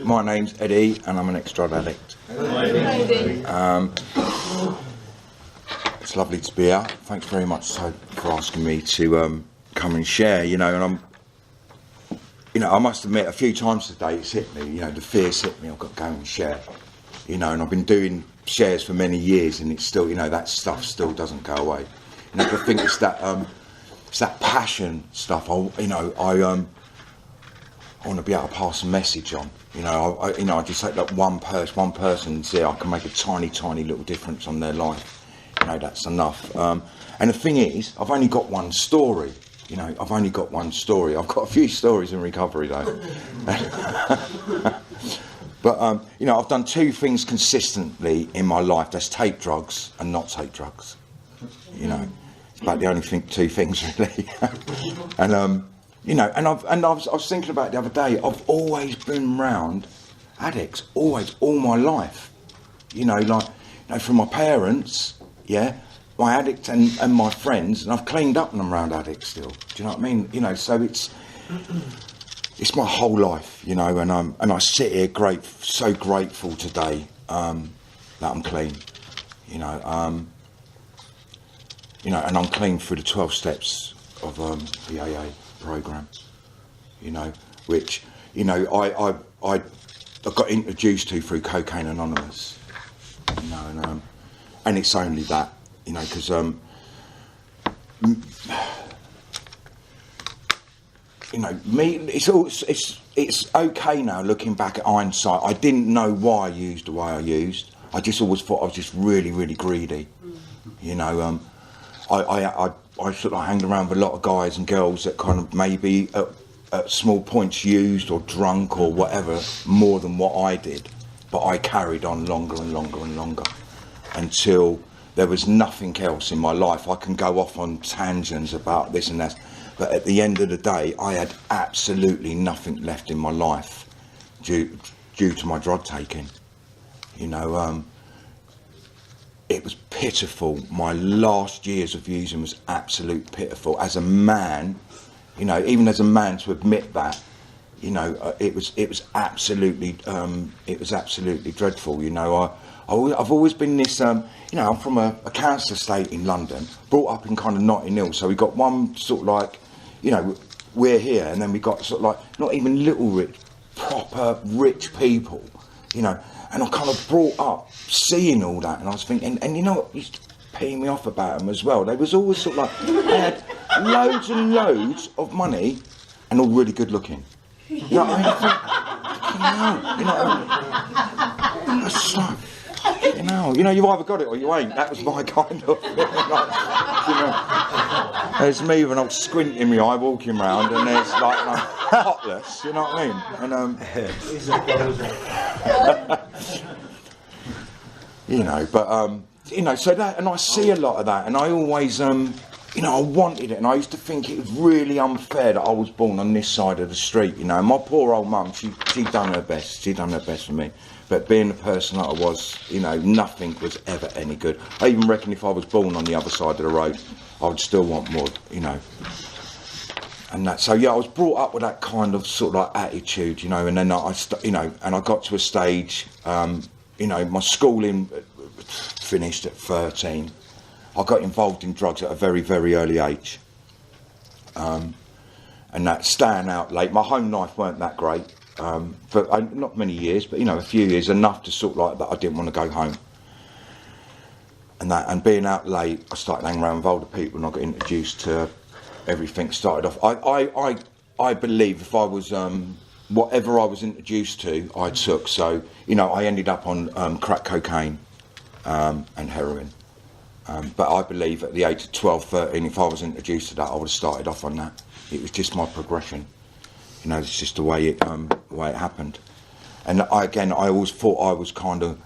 My name's Eddie, and I'm an ex-drug addict. It's lovely to be here. Thanks very much for asking me to come and share. And I must admit, a few times today it's hit me. The fear's hit me. I've got to go and share. And I've been doing shares for many years, and it's still, that stuff still doesn't go away. I think it's that passion stuff. I want to be able to pass a message on. I just hope that one person see I can make a tiny little difference on their life. That's enough. And the thing is, I've only got one story. I've only got one story. I've got a few stories in recovery though. But I've done two things consistently in my life. That's take drugs and not take drugs. It's about the only two things really. And I was thinking about it the other day. I've always been around addicts, always, all my life. From my parents, my addict and my friends, and I've cleaned up when I'm around addicts still. Do you know what I mean? So it's my whole life, and I sit here so grateful today that I'm clean, and I'm clean through the 12 steps of the AA program, which I got introduced to through Cocaine Anonymous, and it's only that, because it's okay now looking back at hindsight. I didn't know why I used the way I used. I just always thought I was just really greedy. I sort of hanged around with a lot of guys and girls that kind of maybe at small points used or drunk or whatever more than what I did, but I carried on longer and longer until there was nothing else in my life. I can go off on tangents about this and that, but at the end of the day I had absolutely nothing left in my life due to my drug taking. It was pitiful. My last years of using was absolute pitiful. As a man, even as a man to admit that, it was absolutely dreadful. I've always been this. I'm from a council estate in London, brought up in kind of Notting Hill. So we got one sort of like, we're here, and then we got sort of like not even little rich, proper rich people, And I kind of brought up seeing all that, and I was thinking, and what used to pee me off about them as well? They was always sort of like, they had loads and loads of money, and all really good looking. What I mean? That's like, you've either got it or you ain't. That was my kind of thing. There's me with an old squint in my eye walking around, and there's like topless, you know what I mean? And so that, and I see a lot of that, and I always, I wanted it, and I used to think it was really unfair that I was born on this side of the street, My poor old mum, she done her best. She done her best for me. But being the person that I was, nothing was ever any good. I even reckon if I was born on the other side of the road, I would still want more, And that, so I was brought up with that kind of sort of like attitude, and then and I got to a stage, my schooling finished at 13. I got involved in drugs at a very early age, and that staying out late. My home life weren't that great. For not many years, but a few years, enough to sort of like that I didn't want to go home. And being out late, I started hanging around with older people, and I got introduced to everything. Started off, I believe if I was whatever I was introduced to, I took. So I ended up on crack cocaine and heroin. But I believe at the age of 12, 13, if I was introduced to that, I would have started off on that. It was just my progression. It's just the way it happened. And I always thought I was kind of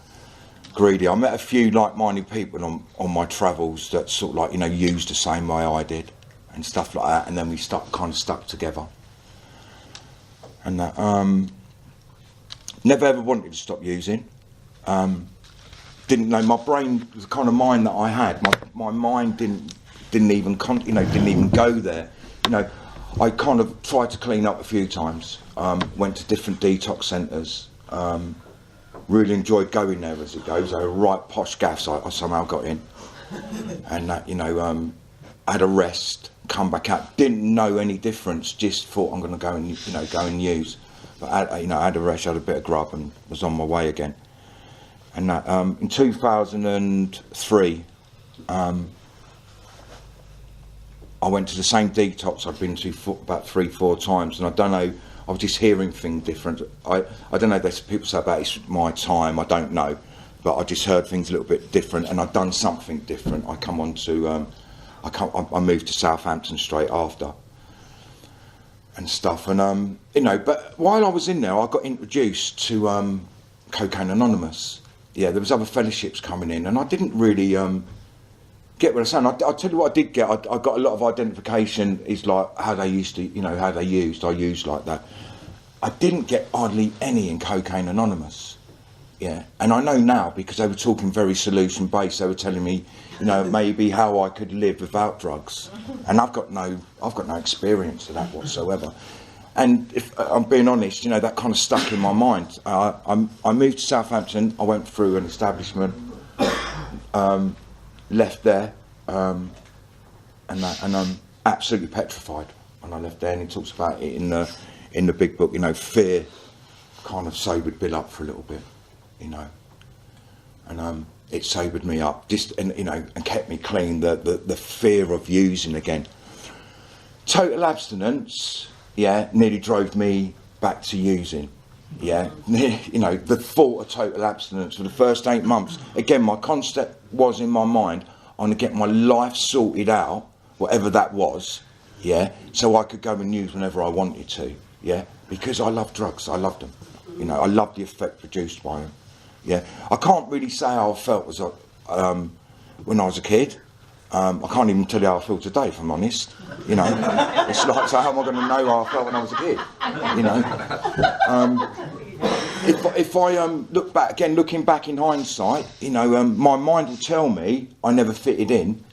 greedy. I met a few like-minded people on my travels that sort of like, used the same way I did and stuff like that. And then we stuck together. And that, never ever wanted to stop using. Didn't know, my brain, the kind of mind that I had, my mind didn't even go there. I kind of tried to clean up a few times, went to different detox centres, Really enjoyed going there as it goes. They were right posh gaffs. I somehow got in, and that, you know, had a rest, come back out. Didn't know any difference. Just thought I'm going to go and, you know, go and use. But I had a rest, had a bit of grub, and was on my way again. And that in 2003, I went to the same detox I'd been to about 3-4 times, and I don't know. I was just hearing things different. I don't know. There's people say about it's my time. I don't know, but I just heard things a little bit different, and I'd done something different. I come on to, I moved to Southampton straight after, and stuff. And you know, but while I was in there, I got introduced to Cocaine Anonymous. Yeah, there was other fellowships coming in, and I didn't really get what I'm saying. I'll tell you what I did get. I got a lot of identification. Is like how they used to, you know, how they used. I used like that. I didn't get hardly any in Cocaine Anonymous. Yeah, and I know now because they were talking very solution based. They were telling me, you know, maybe how I could live without drugs, and I've got no experience of that whatsoever. And if I'm being honest, you know, that kind of stuck in my mind. I moved to Southampton. I went through an establishment. Left there, and I'm absolutely petrified when I left there. And he talks about it in the big book. You know, fear kind of sobered Bill up for a little bit, you know, and it sobered me up, just and you know, and kept me clean. The fear of using again. Total abstinence, yeah, nearly drove me back to using. Yeah, you know, the thought of total abstinence for the first 8 months. Again, my concept was in my mind, I'm going to get my life sorted out, whatever that was, yeah, so I could go and use whenever I wanted to, yeah, because I love drugs, I loved them, you know, I loved the effect produced by them, yeah. I can't really say how I felt as when I was a kid. I can't even tell you how I feel today, if I'm honest. You know, it's like, so how am I going to know how I felt when I was a kid? You know, if I look back again, looking back in hindsight, you know, my mind will tell me I never fitted in.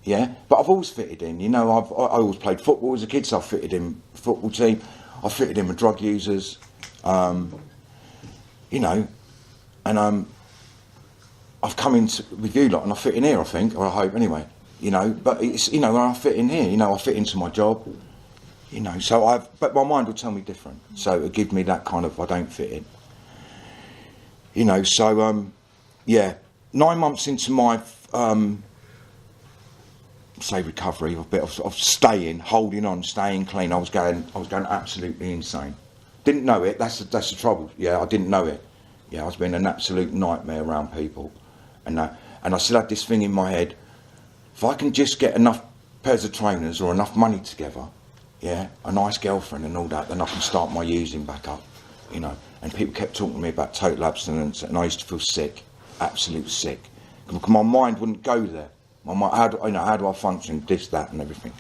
Yeah, but I've always fitted in. You know, I always played football as a kid, so I fitted in the football team. I fitted in with drug users. You know, and I've come into with you lot, and I fit in here, I think, or I hope anyway. You know, but it's, you know, when I fit in here, you know, I fit into my job. You know, so but my mind will tell me different. So it'll give me that kind of, I don't fit in. You know, so yeah, 9 months into my say recovery, a bit of staying, holding on, staying clean. I was going absolutely insane. Didn't know it. That's the trouble. Yeah, I didn't know it. Yeah, I was being an absolute nightmare around people, and I still had this thing in my head. If I can just get enough pairs of trainers or enough money together, yeah, a nice girlfriend and all that, then I can start my using back up, you know. And people kept talking to me about total abstinence, and I used to feel sick, absolute sick. My mind wouldn't go there. My mind, how do I function, this, that, and everything.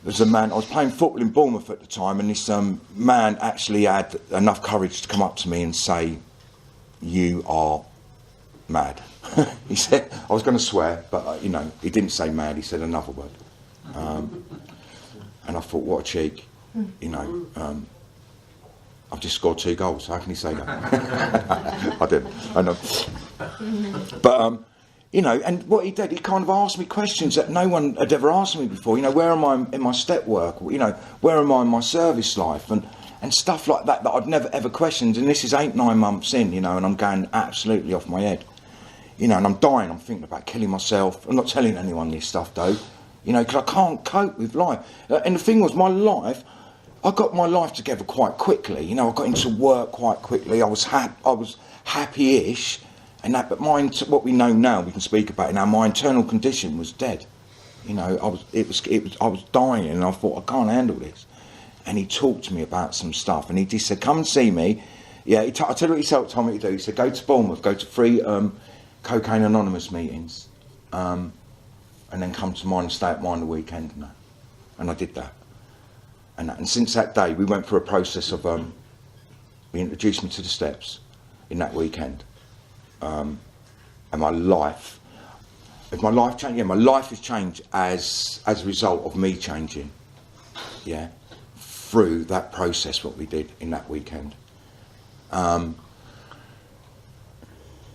There's a man, I was playing football in Bournemouth at the time, and this man actually had enough courage to come up to me and say, "You are mad." He said, I was going to swear, but you know, he didn't say mad, he said another word. And I thought, what a cheek, you know. I've just scored 2 goals, how can he say that? I didn't, I know. But, you know, and what he did, he kind of asked me questions that no one had ever asked me before. You know, where am I in my step work? You know, where am I in my service life? And stuff like that I'd never ever questioned. And this is 8-9 months in, you know, and I'm going absolutely off my head. You know, and I'm dying, I'm thinking about killing myself. I'm not telling anyone this stuff though, you know, because I can't cope with life. And the thing was, I got my life together quite quickly. You know, I got into work quite quickly. I was happy-ish, and that. But what we know now, we can speak about it now. My internal condition was dead. You know, I was dying, and I thought, I can't handle this. And he talked to me about some stuff, and he just said, "Come and see me." Yeah, I tell you what he told me to do. He said, "Go to Bournemouth, go to 3 Cocaine Anonymous meetings, and then come to mine and stay at mine the weekend." And I did that. And since that day, we went through a process of, he introduced me to the steps in that weekend. And my life changed. Yeah, my life has changed as a result of me changing. Yeah, through that process, what we did in that weekend.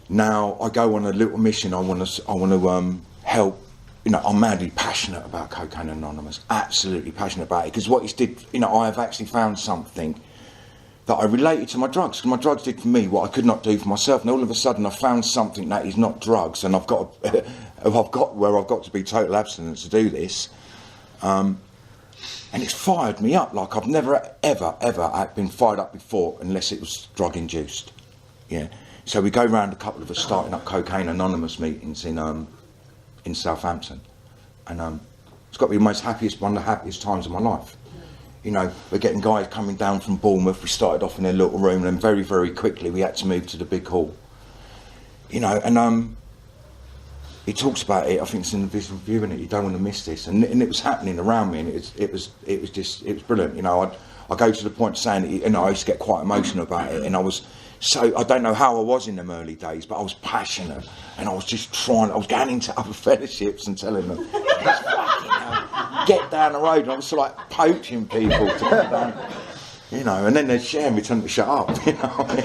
Now I go on a little mission. I want to help. You know, I'm madly passionate about Cocaine Anonymous. Absolutely passionate about it, because what it did, you know, I have actually found something that I related to my drugs. Because my drugs did for me what I could not do for myself, and all of a sudden I found something that is not drugs, and I've got to be total abstinence to do this. And it's fired me up like I've never ever been fired up before, unless it was drug induced. Yeah. So we go round, a couple of us starting up Cocaine Anonymous meetings in Southampton, and it's got to be one of the happiest times of my life. You know, we're getting guys coming down from Bournemouth. We started off in a little room, and very, very quickly we had to move to the big hall. You know, and he talks about it. I think it's in the visual view, and you don't want to miss this. And it was happening around me, and it was brilliant. You know, I go to the point of saying that, you know, I used to get quite emotional about it, and so I don't know how I was in them early days, but I was passionate, and I was just I was going into other fellowships and telling them, just fucking get down the road, and I was sort of like poaching people to get down, you know, and then they'd share me, tell them to shut up, you know what I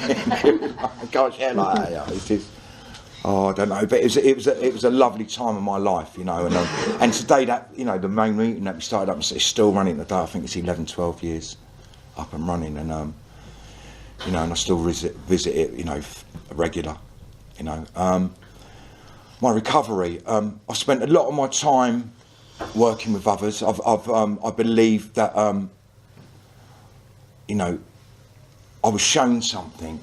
mean? I can't share like that, yeah. It's just, I don't know, but it was a lovely time of my life, you know, and today that, you know, the main meeting that we started up, it's still running today. I think it's 11, 12 years up and running, and you know, and I still visit it, you know, regular, you know. My recovery, I spent a lot of my time working with others. I believe that, you know, I was shown something.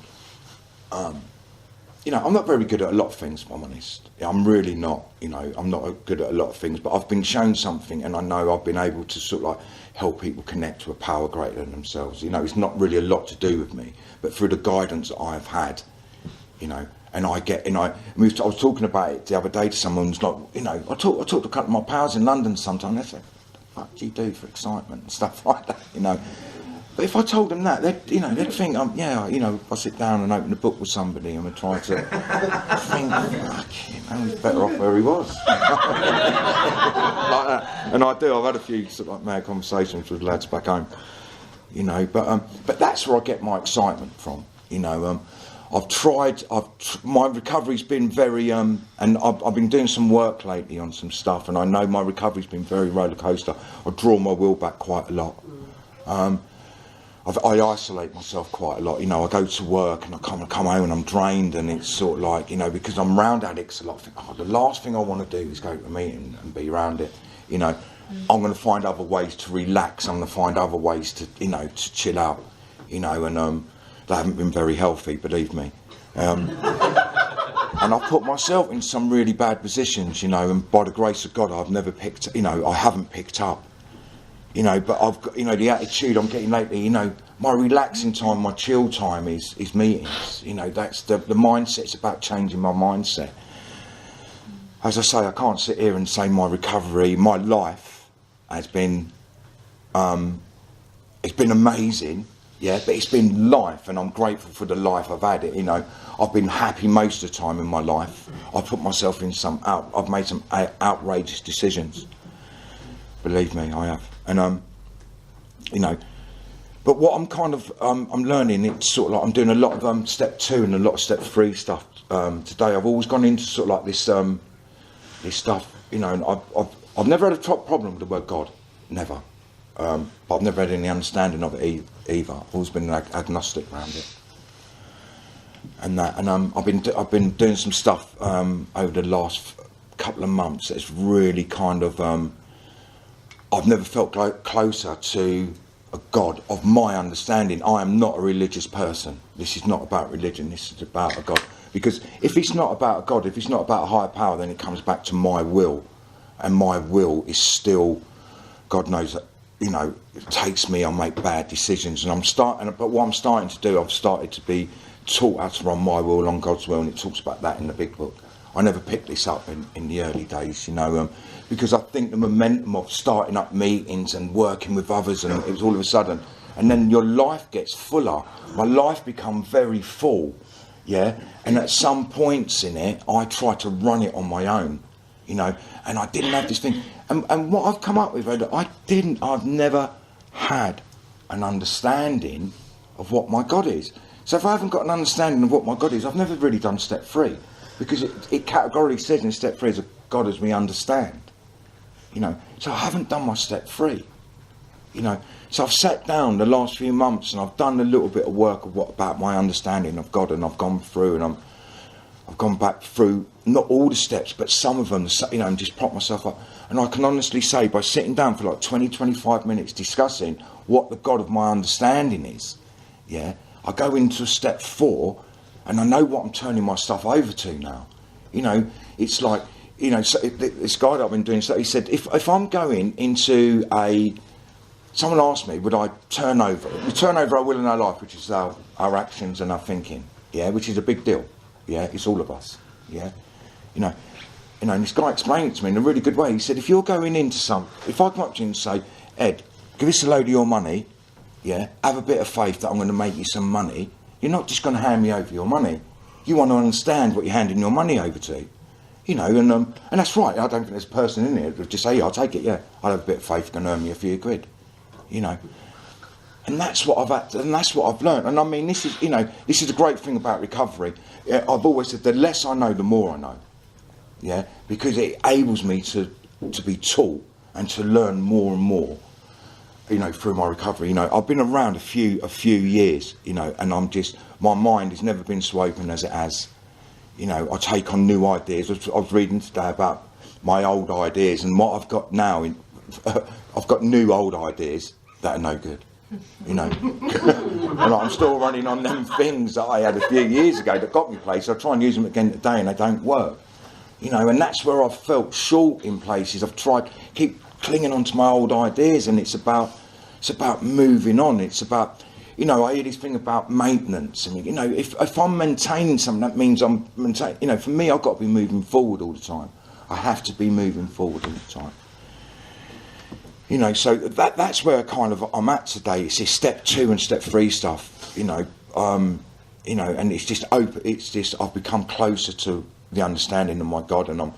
You know, I'm not very good at a lot of things, if I'm honest. I'm really not, you know, I'm not good at a lot of things, but I've been shown something, and I know I've been able to sort of like help people connect to a power greater than themselves. You know, it's not really a lot to do with me, but through the guidance that I've had, you know, and I was talking about it the other day to someone who's like, you know, I talk to a couple of my pals in London sometimes. They say, "What the fuck do you do for excitement and stuff like that?" You know. But if I told them that, they'd think, yeah, you know, I sit down and open a book with somebody and we try to think, fucking hell, he's better off where he was. Like that. And I do. I've had a few sort of like mad conversations with lads back home, you know. But that's where I get my excitement from, you know. My recovery's been very, and I've been doing some work lately on some stuff, and I know my recovery's been very roller coaster. I draw my will back quite a lot. I isolate myself quite a lot, you know. I go to work and I come home and I'm drained, and it's sort of like, you know, because I'm around addicts a lot, I think, the last thing I want to do is go to a meeting and be around it, you know. I'm going to find other ways to relax, I'm going to find other ways to, you know, to chill out, you know, and they haven't been very healthy, believe me. And I've put myself in some really bad positions, you know, and by the grace of God I haven't picked up. You know, but I've got, you know, the attitude I'm getting lately, you know, my relaxing time, my chill time is meetings. You know, that's the mindset's about changing my mindset. As I say, I can't sit here and say my recovery, my life has been, it's been amazing, yeah, but it's been life, and I'm grateful for the life I've had. You know, I've been happy most of the time in my life. I've put myself in I've made some outrageous decisions. Believe me, I have. And you know, but what I'm kind of I'm learning, it's sort of like I'm doing a lot of step 2 and a lot of step 3 stuff today. I've always gone into sort of like this stuff, you know, and I've never had a problem with the word God, never. But I've never had any understanding of it either. I've always been agnostic around it. And that, and I've been doing some stuff over the last couple of months that's really kind of I've never felt closer to a God of my understanding. I am not a religious person. This is not about religion, this is about a God. Because if it's not about a God, if it's not about a higher power, then it comes back to my will. And my will is still, God knows that, you know, it takes me, I make bad decisions. But what I'm starting to do, I've started to be taught how to run my will along God's will, and it talks about that in the big book. I never picked this up in the early days, you know, because I think the momentum of starting up meetings and working with others, and it was all of a sudden, and then your life gets fuller. My life becomes very full, yeah, and at some points in it, I try to run it on my own, you know, and I didn't have this thing. And what I've come up with, I've never had an understanding of what my God is. So if I haven't got an understanding of what my God is, I've never really done step 3, because it categorically says in step 3 is a God as we understand. You know, so I haven't done my step 3. You know, so I've sat down the last few months and I've done a little bit of work of what about my understanding of God, and I've gone through and I've gone back through not all the steps, but some of them, you know, and just prop myself up. And I can honestly say, by sitting down for like 20, 25 minutes discussing what the God of my understanding is, yeah, I go into step 4 and I know what I'm turning my stuff over to now. You know, it's like, you know, so this guy that I've been doing, so he said, if I'm going into someone asked me, would I turn over? We turn over our will and our life, which is our actions and our thinking, yeah, which is a big deal, yeah, it's all of us, yeah, you know, and this guy explained it to me in a really good way. He said, if you're going into if I come up to you and say, Ed, give us a load of your money, yeah, have a bit of faith that I'm going to make you some money, you're not just going to hand me over your money. You want to understand what you're handing your money over to. You know, and that's right. I don't think there's a person in here that would just say, yeah, I'll take it, yeah. I'll have a bit of faith, can earn me a few quid. You know. And that's what I've learned. And I mean, this is the great thing about recovery. I've always said, the less I know, the more I know. Yeah, because it enables me to be taught and to learn more and more, you know, through my recovery. You know, I've been around a few years, you know, and my mind has never been so open as it has. You know, I take on new ideas. I was reading today about my old ideas and what I've got now. I've got new old ideas that are no good. You know, and I'm still running on them things that I had a few years ago that got me places. I try and use them again today and they don't work. You know, and that's where I've felt short in places. I've tried keep clinging on to my old ideas, and it's about moving on. It's about, you know, I hear this thing about maintenance. I mean, you know, if I'm maintaining something, that means I'm maintaining. You know, for me, I've got to be moving forward all the time. I have to be moving forward all the time. You know, so that's where I'm at today. It's this step 2 and step 3 stuff. You know, and it's just open. It's just I've become closer to the understanding of my God, and I'm,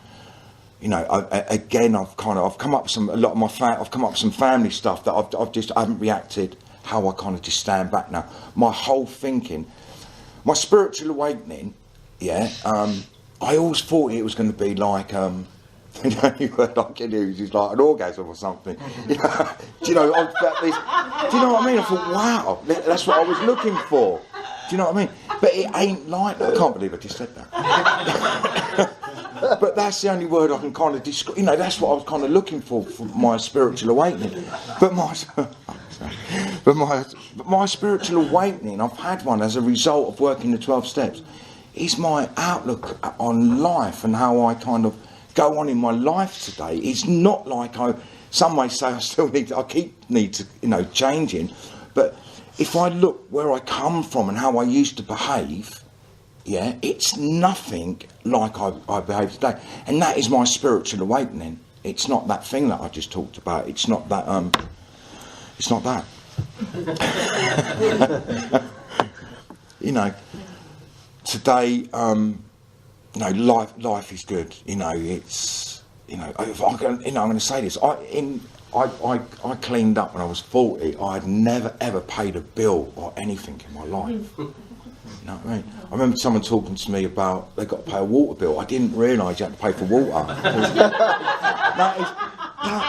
you know, I've come up with some family stuff that I haven't reacted. How I kind of just stand back now. My whole thinking, my spiritual awakening, yeah. I always thought it was going to be like, you know, you word I can use is like an orgasm or something. You know, do you know? Do you know what I mean? I thought, wow, that's what I was looking for. Do you know what I mean? But it ain't like that. I can't believe I just said that. But that's the only word I can kind of describe. You know, that's what I was kind of looking for my spiritual awakening. But my spiritual awakening, I've had one as a result of working the 12 steps, is my outlook on life and how I kind of go on in my life today. It's not like some may say I keep need to, you know, changing, but if I look where I come from and how I used to behave, yeah, it's nothing like I behave today. And that is my spiritual awakening. It's not that thing that I just talked about. It's not that, it's not that. You know, today, you know, life is good. You know, it's, you know, if I can, you know, I'm going to say this. I cleaned up when I was 40. I had never ever paid a bill or anything in my life. You know what I mean? I remember someone talking to me about they got to pay a water bill. I didn't realise you had to pay for water. That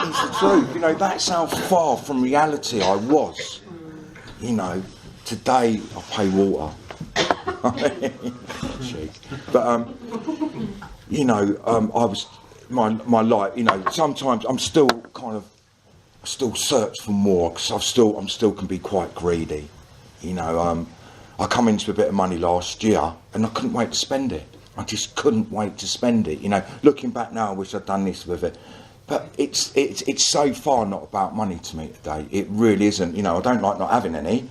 is the truth. You know, that's how far from reality I was. You know, today I pay water. But you know, I was my life. You know, sometimes I'm still still search for more because I'm still can be quite greedy. You know, I come into a bit of money last year and I couldn't wait to spend it. I just couldn't wait to spend it. You know, looking back now, I wish I'd done this with it. But it's so far not about money to me today. It really isn't. You know, I don't like not having any.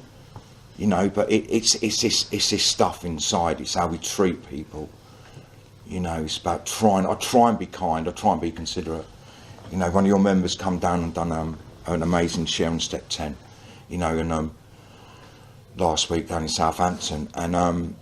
You know, but it's this stuff inside. It's how we treat people. You know, it's about I try and be kind. I try and be considerate. You know, one of your members come down and done an amazing share on step 10. You know, and last week down in Southampton, and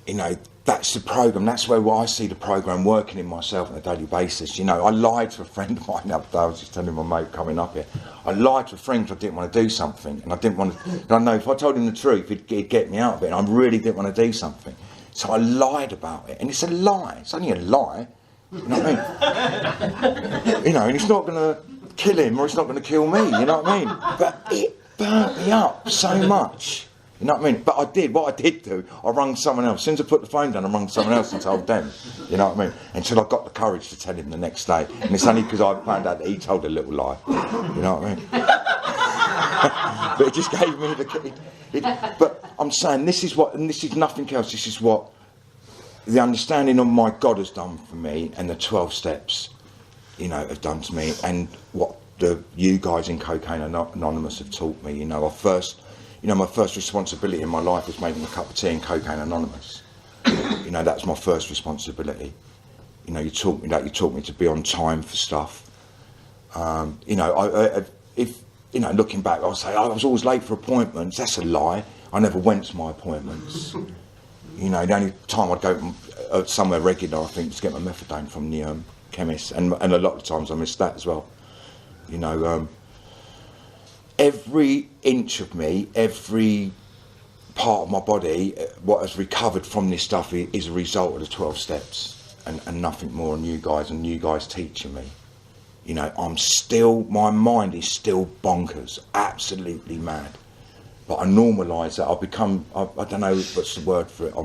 you know, that's the program. That's where I see the program working in myself on a daily basis. You know, I lied to a friend of mine the other day. I was just telling my mate coming up here. I lied to a friend because I didn't want to do something, and I didn't want to. And I know if I told him the truth, he'd get me out of it. And I really didn't want to do something, so I lied about it. And it's a lie. It's only a lie. You know what I mean? You know, and it's not going to kill him, or it's not going to kill me. You know what I mean? But it burnt me up so much. You know what I mean? But what I did do, I rung someone else. As soon as I put the phone down, I rung someone else and told them. You know what I mean? Until I got the courage to tell him the next day. And it's only because I found out that he told a little lie. You know what I mean? But it just gave me the key. But I'm saying this is nothing else. This is what the understanding of my God has done for me, and the 12 steps, you know, have done to me, and what you guys in Cocaine Anonymous have taught me. You know, my first responsibility in my life was making a cup of tea in Cocaine Anonymous. You know, that's my first responsibility. You know, you taught me that. You taught me to be on time for stuff. You know, looking back, I'll say I was always late for appointments. That's a lie. I never went to my appointments. You know, the only time I'd go somewhere regular, I think, was to get my methadone from the chemist, and a lot of times I missed that as well. You know. Every inch of me, every part of my body, what has recovered from this stuff is a result of the 12 steps, and nothing more. And you guys teaching me. You know, my mind is still bonkers, absolutely mad. But I normalise that. I don't know what's the word for it.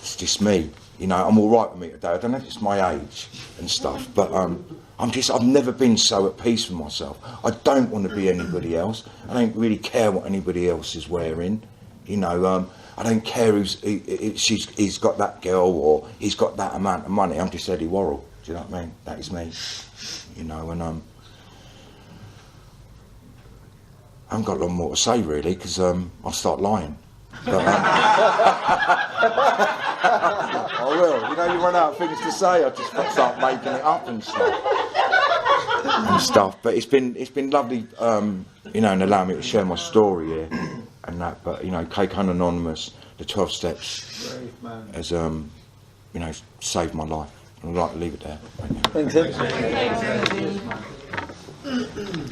It's just me. You know, I'm all right with me today. I don't know if it's my age and stuff, but I've never been so at peace with myself. I don't want to be anybody else. I don't really care what anybody else is wearing. You know, I don't care he's got that girl or he's got that amount of money. I'm just Eddie Worrell. Do you know what I mean? That is me. You know, and I haven't got a lot more to say really, because I'll start lying. But, I will. You know, you run out of things to say. I just start making it up and stuff. But it's been lovely, you know, and allowing me to share my story here and that. But you know, Cocaine Anonymous, the 12 steps, has you know, saved my life. And I'd like to leave it there. Thank you. Thanks.